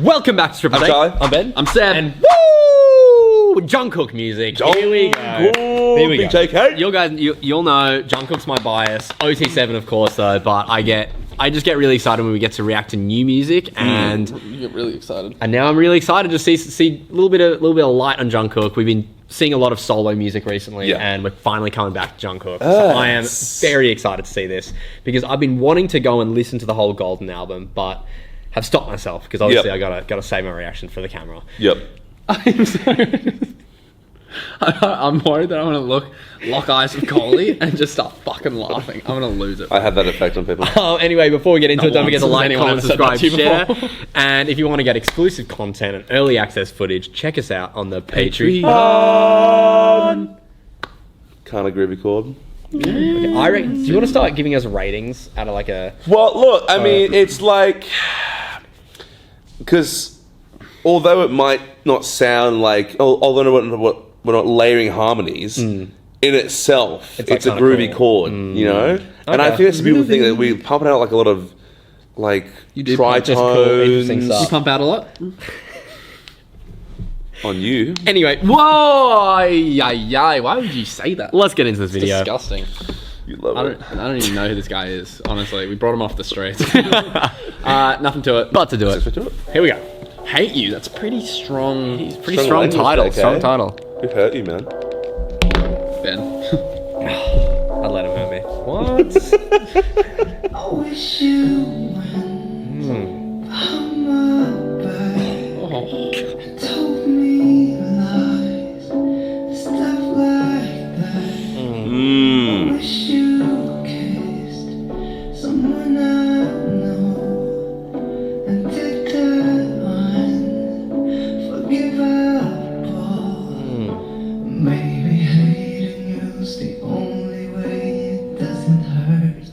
Welcome back to TripleTake. I'm Ben. I'm Seb. And woo! Jung Kook music. Here we go. Here we go. JK. You guys, you'll know Jung Kook's my bias. OT7, of course, though. But I just get really excited when we get to react to new music, and you get really excited. And now I'm really excited to see a little bit of light on Jung Kook. We've been seeing a lot of solo music recently, and we're finally coming back to Jung Kook. So I am very excited to see this because I've been wanting to go and listen to the whole Golden album, but have stopped myself because obviously I gotta save my reaction for the camera. Yep. I'm worried that I'm gonna lock eyes with Coley and just start fucking laughing. I'm gonna lose it. I have that effect on people. Anyway, before we get into it, don't forget to like, anyone comment, ever said that subscribe, to you share. And if you want to get exclusive content and early access footage, check us out on the Patreon. Can't agree with Cord. Okay, I reckon, do you want to start giving us ratings out of like a... Well, look, I mean, it's like... Because although it might not sound like... Although we're not layering harmonies, in itself, it's a groovy chord, you know? Okay. And I think it's a beautiful thing that we pump out like a lot of like tritones. Cool, you pump out a lot? On you. Anyway, whoa! Why would you say that? Let's get into this video. Disgusting. You love it. I don't even know who this guy is, honestly. We brought him off the streets. Nothing to it. But to do it. Here we go. Hate You. That's pretty strong. Pretty strong title. Okay. Strong title. Who hurt you, man? Ben. I'd let him hurt me. What? I wish you went behind my back, told me lies, stuff like that. I wish you kissed someone I know and did the unforgivable. Maybe hating you's the only way it doesn't hurt.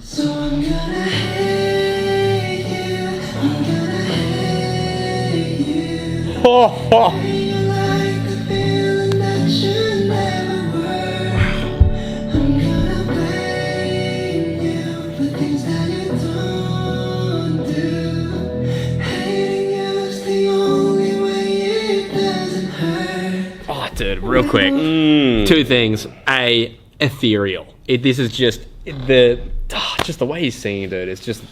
So I'm gonna hate you. I'm gonna hate you. Feel like the feeling that you never were. I'm gonna blame you for things that you don't do. Hating you's the only way it doesn't hurt. Oh, dude, real quick. Two things. A, ethereal. This is just the way he's singing, dude. It's just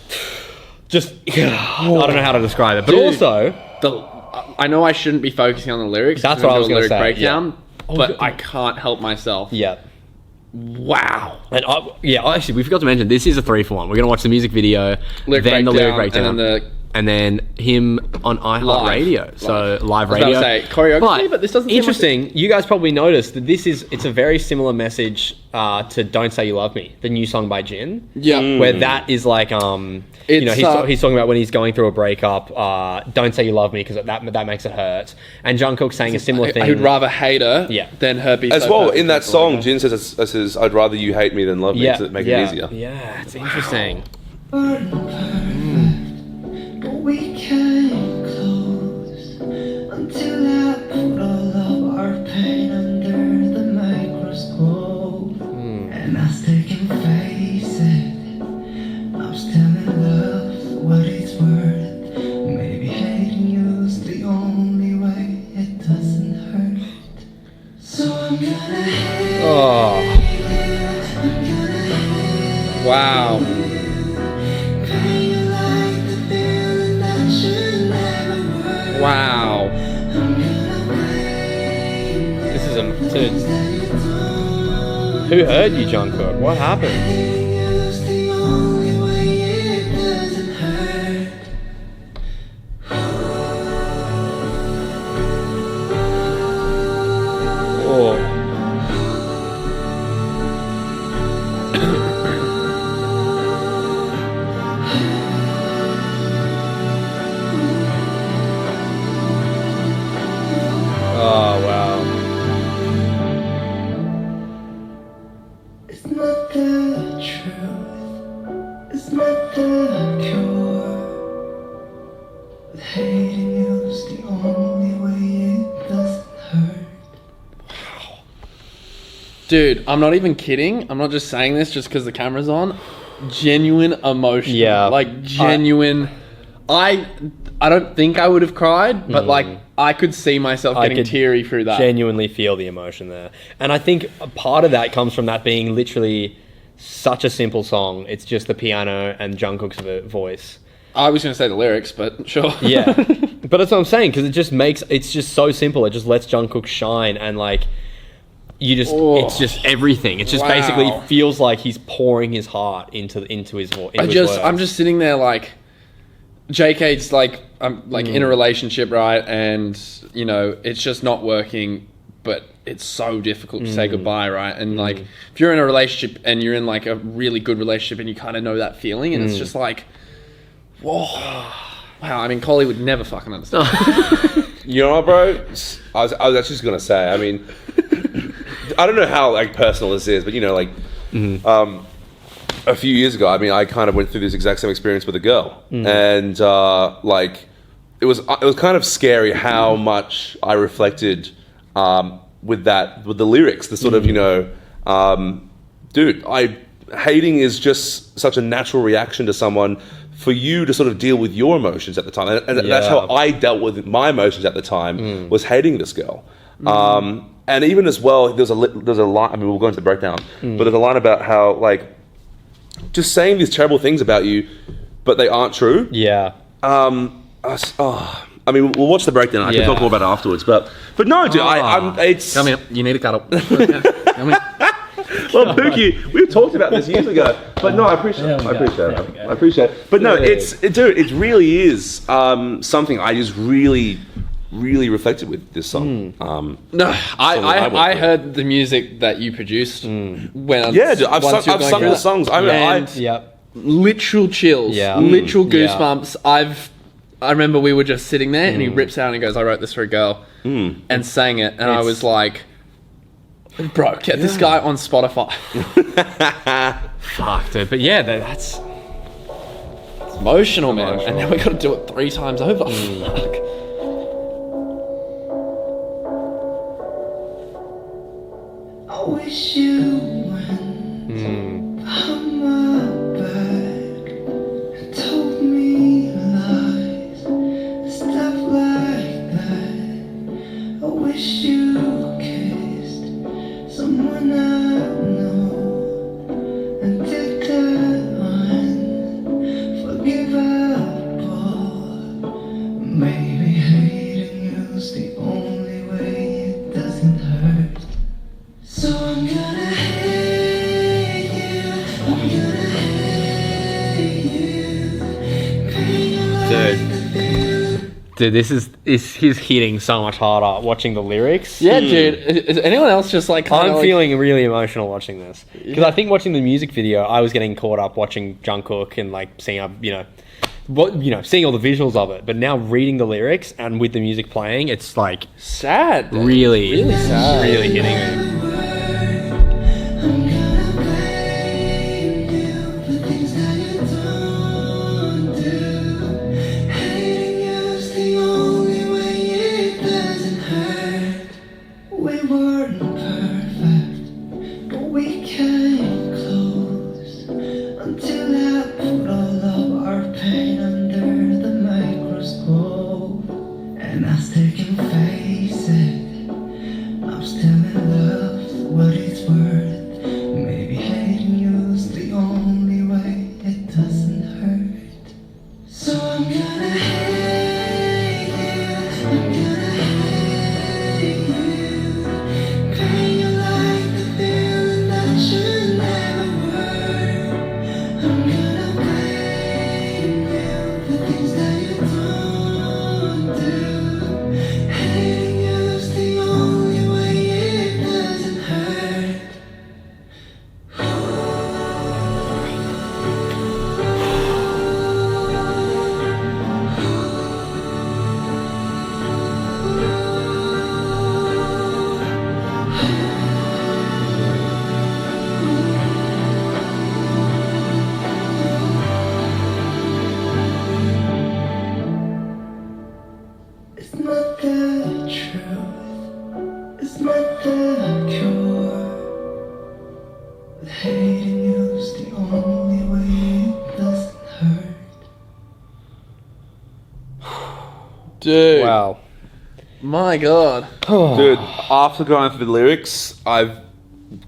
I don't know how to describe it. But Dude, also, I know I shouldn't be focusing on the lyrics. That's what I was going to say. Breakdown, Yeah. but I can't help myself. Yeah. Wow. And actually, we forgot to mention this is a 3-for-1. We're gonna watch the music video, then the lyric breakdown, and then him on iHeartRadio. So live radio. I was about to say choreography, but this doesn't seem interesting. You guys probably noticed that it's a very similar message to "Don't Say You Love Me," the new song by Jin. Yeah. Where that is like he's talking about when he's going through a breakup. Don't say you love me because that makes it hurt. And Jungkook saying a similar thing. I would rather hate her than her be As so well, perfect. in that song, Jin says, I'd rather you hate me than love me to make it easier. Yeah, it's interesting. But we came close until I put all of our pain under the microscope. And I still can face it. I'm still in love, what it's worth. Maybe hating you's the only way it doesn't hurt. So I'm gonna hate you. I'm gonna hate Wow. you. Feel like the feeling that you never were. Wow. I'm gonna blame you. This is dude. Who hurt you, Jungkook? What happened? Hating you's the only way it doesn't hurt. Oh. Oh, wow. It's not the truth. It's not the cure. But hating you's the only way it doesn't hurt. Dude, I'm not even kidding. I'm not just saying this just because the camera's on. Genuine emotion. Yeah. Like, genuine. I I don't think I would have cried, but like I could see myself getting could teary through that. Genuinely feel the emotion there. And I think a part of that comes from that being literally such a simple song. It's just the piano and Jungkook's voice. I was going to say the lyrics, but sure. Yeah. But that's what I'm saying, because it's just so simple. It just lets Jungkook shine, and like, it's just everything. It just basically feels like he's pouring his heart into his voice. I'm just sitting there like, JK's like, I'm like in a relationship, right? And, you know, it's just not working, but it's so difficult to say goodbye, right? And like, if you're in a relationship and you're in like a really good relationship and you kind of know that feeling, and it's just like, whoa. Wow, I mean, Coley would never fucking understand. You know what, bro? I was actually just going to say, I mean, I don't know how like personal this is, but you know, like, a few years ago, I mean, I kind of went through this exact same experience with a girl, and like, it was kind of scary how much I reflected with the lyrics, the sort of, you know, dude, hating is just such a natural reaction to someone for you to sort of deal with your emotions at the time, and that's how I dealt with my emotions at the time, was hating this girl. And even as well, there's a line. I mean, we'll go into the breakdown, but there's a line about how like just saying these terrible things about you, but they aren't true. Yeah. I mean, we'll watch the breakdown. I can talk more about it afterwards. But no, dude, it's. Come here. You need a cuddle. Come here. Well, Pookie, we've talked about this years ago, but no, I appreciate it. But no, it really is something I just really reflected with this song. I heard the music that you produced when dude, I've sung the songs. Literal chills, literal goosebumps. I remember we were just sitting there and he rips out and he goes, "I wrote this for a girl," and sang it, and I was like, bro, get this guy on Spotify. Fuck, dude. But yeah, that's emotional, man. And then we got to do it 3 times over. Fuck. I wish you went behind my back and told me lies, stuff like that. I wish you kissed someone I know and did that unforgivable. Maybe hating you's the only way it doesn't hurt. So I'm gonna hate you, I'm gonna hate you. Dude, he's hitting so much harder watching the lyrics. Yeah, dude. Is anyone else just like? I'm feeling really emotional watching this because I think watching the music video, I was getting caught up watching Jungkook and like seeing seeing all the visuals of it. But now reading the lyrics and with the music playing, it's like sad. Really sad. Really hitting me. Dude. Wow. My God. Dude, after going through the lyrics, I've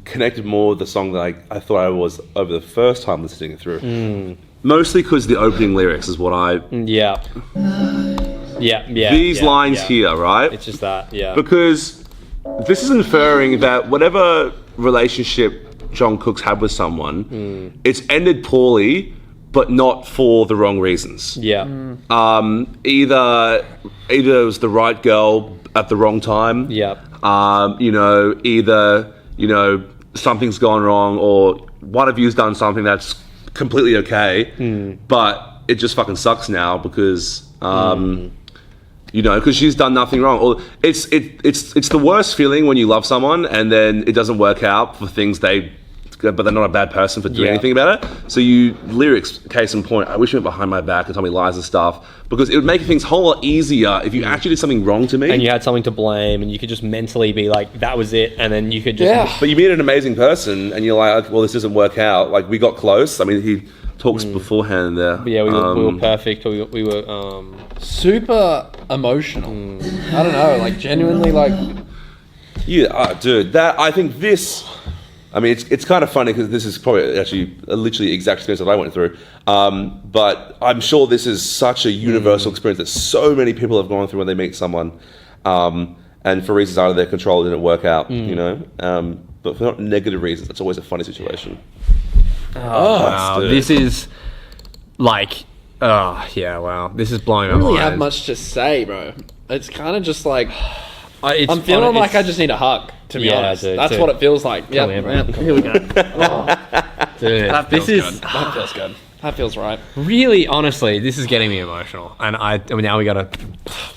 connected more with the song than I thought I was over the first time listening it through. Mostly because the opening lyrics is what I... Yeah. These lines here, right? It's just that, yeah. Because this is inferring that whatever relationship Jung Kook's had with someone, it's ended poorly, but not for the wrong reasons. Yeah. Either it was the right girl at the wrong time. Yeah. Either something's gone wrong, or one of you's done something that's completely okay, but it just fucking sucks now because because she's done nothing wrong. Or it's the worst feeling when you love someone and then it doesn't work out for things but they're not a bad person for doing anything about it. So lyrics, case in point, I wish you went behind my back and told me lies and stuff, because it would make things a whole lot easier if you actually did something wrong to me. And you had something to blame, and you could just mentally be like, that was it, and then you could just... But you meet an amazing person, and you're like, well, this doesn't work out. Like, we got close. I mean, he talks beforehand there. But yeah, we were perfect. We were super emotional. I don't know, like, genuinely, like... Yeah, dude, I think this... I mean, it's kind of funny because this is probably actually literally the exact experience that I went through. But I'm sure this is such a universal experience that so many people have gone through when they meet someone. And for reasons out of their control, it didn't work out, But for not negative reasons, it's always a funny situation. Wow. This is like... wow. This is blowing my mind. I don't really have much to say, bro. It's kind of just like... I'm feeling like I just need a hug, to be honest. Dude, that's what it feels like. Yeah, here we go. Dude, that feels good. That feels right. Really, honestly, this is getting me emotional, and now we gotta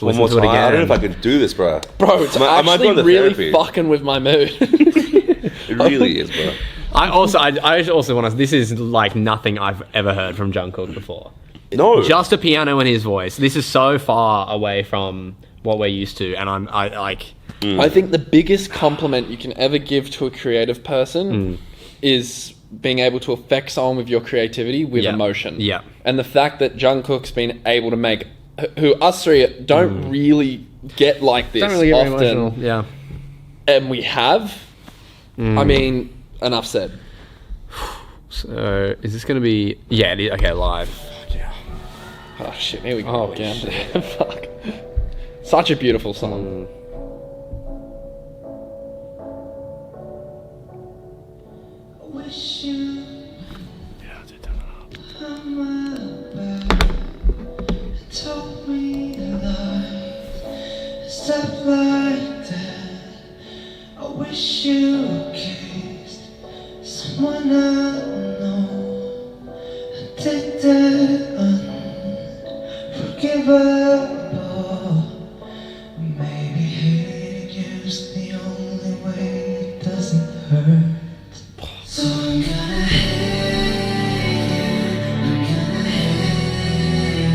One listen more to it time. again. I don't know if I could do this, bro. Bro, it's actually really fucking with my mood. It really is, bro. I also want to. This is like nothing I've ever heard from Jung Kook before. No, just a piano and his voice. This is so far away from what we're used to, and I think the biggest compliment you can ever give to a creative person is being able to affect someone with your creativity with emotion. Yeah. And the fact that Jung Kook's been able to make, who us three don't really get like this often. Yeah. And we have. I mean, enough said. So, is this going to be... Yeah, it is. Okay, live. Yeah. Oh, shit. Here we go again. Fuck. Such a beautiful song. Wish you told me lies, stuff like that. I wish you kissed someone I know. I did that unforgivable. Maybe hating you's the only way it doesn't hurt. So I'm gonna hate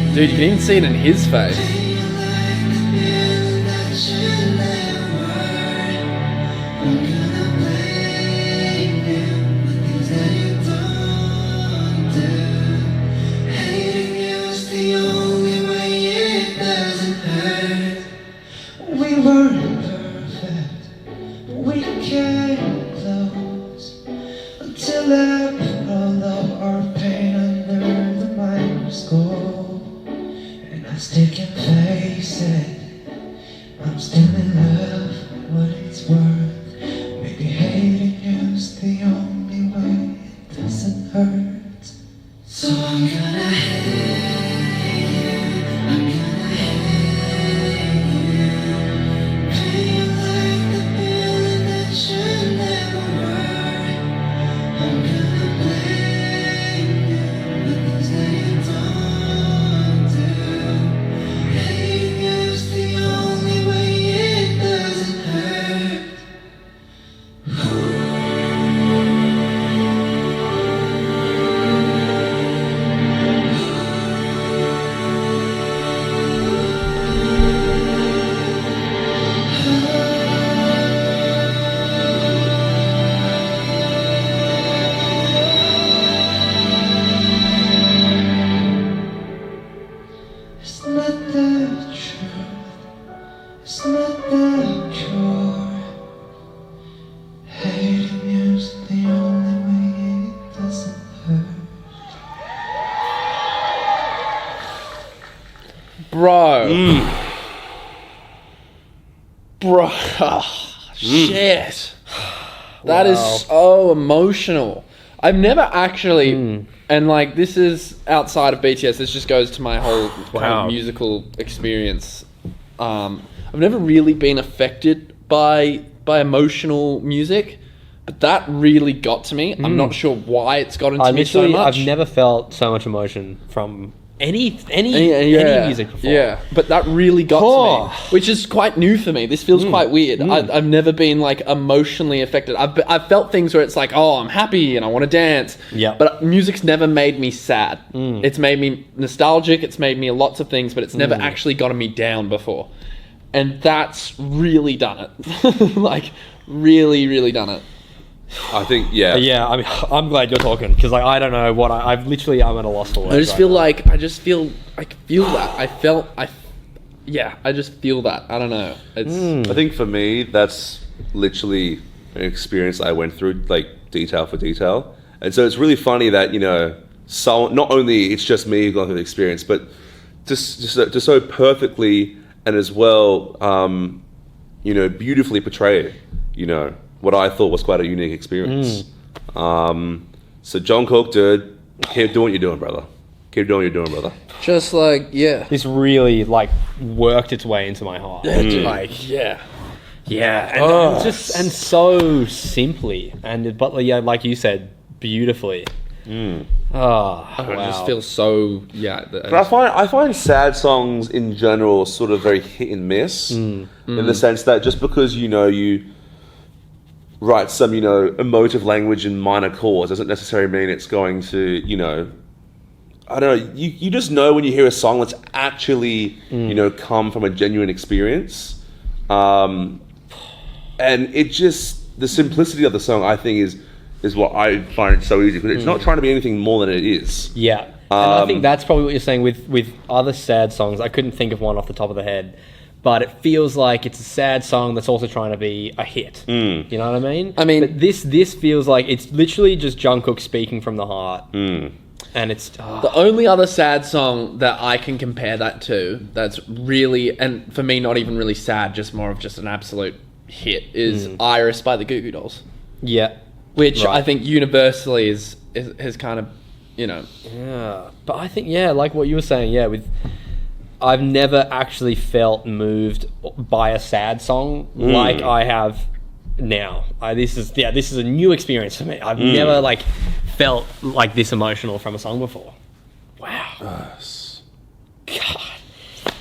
you. Dude, you can even see it in his face. We weren't perfect, but we came close until I put all of our pain under the microscope. And I still can face it, I'm still in love with what it's worth. Maybe hating you's the only way it doesn't hurt. So I'm gonna hate you, I'm gonna hate you. Pain like the feeling that you never were. I'm gonna blame you for things that you don't do. Hating you's the only way it doesn't hurt. It's not that pure. Hating you's the only way it doesn't hurt. Bro. Bro. Shit. That is so emotional. I've never actually, and like this is outside of BTS, this just goes to my whole kind of musical experience. I've never really been affected by emotional music, but that really got to me. I'm not sure why it's gotten to me so much. I've never felt so much emotion from any music before. Yeah, but that really got to me, which is quite new for me. This feels quite weird. I've never been like emotionally affected. I've felt things where it's like, oh, I'm happy and I want to dance. Yeah. But music's never made me sad. It's made me nostalgic. It's made me lots of things, but it's never actually gotten me down before. And that's really done it. Like, really, really done it. I think, yeah. Yeah, I mean, I'm glad you're talking because like I don't know what I'm at a loss for words. I just feel like I feel that. I just feel that. I don't know. It's I think for me, that's literally an experience I went through, like detail for detail. And so it's really funny that, you know, so not only it's just me going through the experience, but just so perfectly and as well, you know, beautifully portray, you know, what I thought was quite a unique experience. So Jung Kook, dude, keep doing what you're doing, brother. Keep doing what you're doing, brother. just like, yeah. This really like worked its way into my heart. Like, yeah. Yeah, and just and so simply, but yeah, like you said, beautifully. I just feel so But I find sad songs in general sort of very hit and miss in the sense that just because you write some emotive language in minor chords doesn't necessarily mean it's going to I don't know. You just know when you hear a song that's actually come from a genuine experience, and it just the simplicity of the song I think is what I find so easy because it's not trying to be anything more than it is. Yeah, and I think that's probably what you're saying with other sad songs. I couldn't think of one off the top of the head, but it feels like it's a sad song that's also trying to be a hit. You know what I mean? But this feels like it's literally just Jungkook speaking from the heart. And it's the only other sad song that I can compare that to that's really, and for me not even really sad, just more of just an absolute hit is Iris by the Goo Goo Dolls. Yeah. Which I think universally is kind of, Yeah. But I think, like what you were saying, I've never actually felt moved by a sad song like I have now. This is a new experience for me. I've never felt like this emotional from a song before. Wow. God.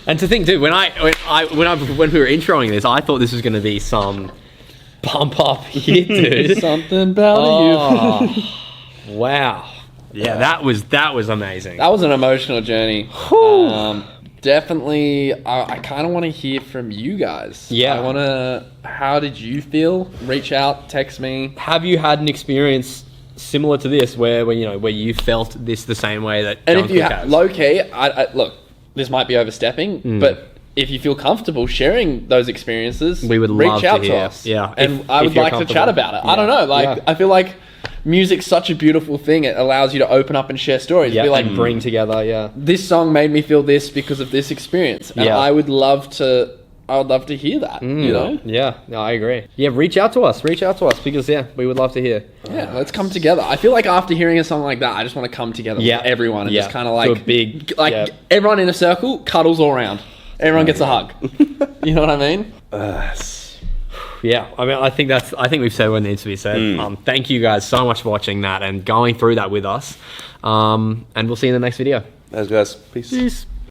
And to think, dude, when we were introing this, I thought this was going to be some pump up hit, dude. Something about you. Wow. Yeah, that was amazing. That was an emotional journey. Definitely, I kind of want to hear from you guys. Yeah. How did you feel? Reach out, text me. Have you had an experience similar to this where you felt this the same way that and Jungkook if you has? low key, look, this might be overstepping, but if you feel comfortable sharing those experiences, we would love reach out to to hear. us. Yeah, and I would like to chat about it. Yeah. I don't know, I feel like music's such a beautiful thing. It allows you to open up and share stories. Yeah, be like, and bring together. Yeah, this song made me feel this because of this experience, and I would love to hear that. Yeah, no, I agree. Yeah, reach out to us because we would love to hear. Yeah, let's come together. I feel like after hearing a song like that, I just want to come together with everyone and just kind of do a big, everyone in a circle, cuddles all around. Everyone gets a hug. You know what I mean? Yeah, I mean, I think we've said what needs to be said. Thank you guys so much for watching that and going through that with us. And we'll see you in the next video. Thanks, guys. Peace.